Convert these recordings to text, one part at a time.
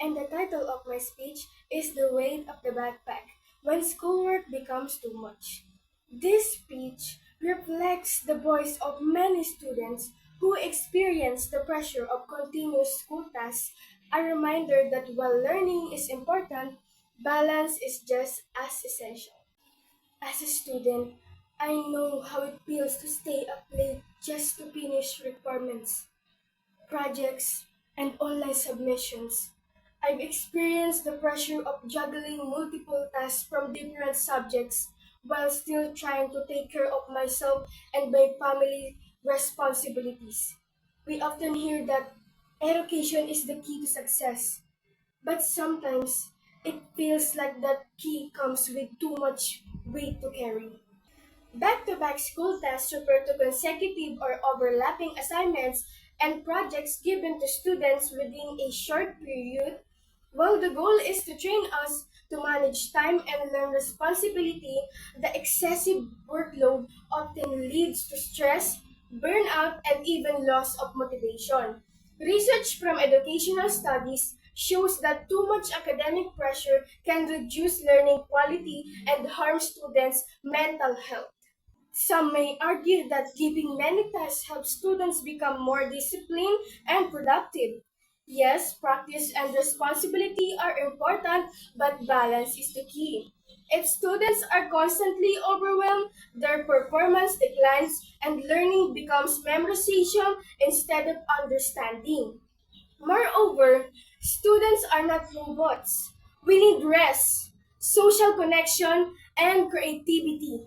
and the title of my speech is The Weight of the Backpack When Schoolwork Becomes Too Much. This speech reflects the voice of many students who experience the pressure of continuous school tasks, a reminder that while learning is important, balance is just as essential. As a student, I know how it feels to stay up late just to finish requirements, projects, and online submissions. I've experienced the pressure of juggling multiple tasks from different subjects while still trying to take care of myself and my family responsibilities. We often hear that education is the key to success, but sometimes it feels like that key comes with too much weight to carry. Back-to-back school tests refer to consecutive or overlapping assignments and projects given to students within a short period. While the goal is to train us to manage time and learn responsibility, the excessive workload often leads to stress, burnout, and even loss of motivation. Research from educational studies shows that too much academic pressure can reduce learning quality and harm students' mental health. Some may argue that giving many tests helps students become more disciplined and productive. Yes, practice and responsibility are important, but balance is the key. If students are constantly overwhelmed, their performance declines and learning becomes memorization instead of understanding. Moreover, students are not robots. We need rest, social connection, and creativity.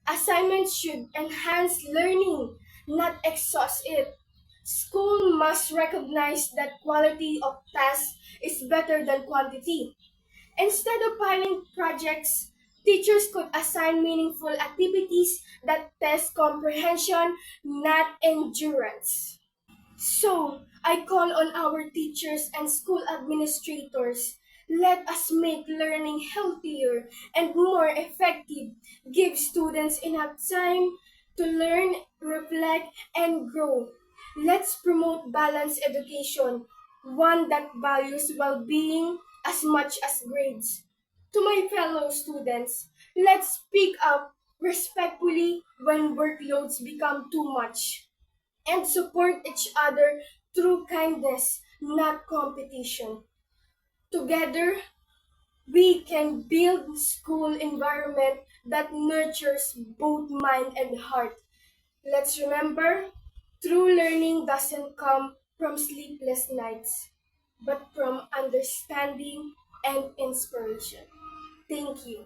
Assignments should enhance learning, not exhaust it. School must recognize that quality of tasks is better than quantity. Instead of piling projects, teachers could assign meaningful activities that test comprehension, not endurance. So, I call on our teachers and school administrators. Let us make learning healthier and more effective. Give students enough time to learn, reflect, and grow. Let's promote balanced education, one that values well being as much as grades. To my fellow students, let's speak up respectfully when workloads become too much and support each other through kindness, not competition. Together, we can build school environment that nurtures both mind and heart. Let's remember, true learning doesn't come from sleepless nights, but from understanding and inspiration. Thank you.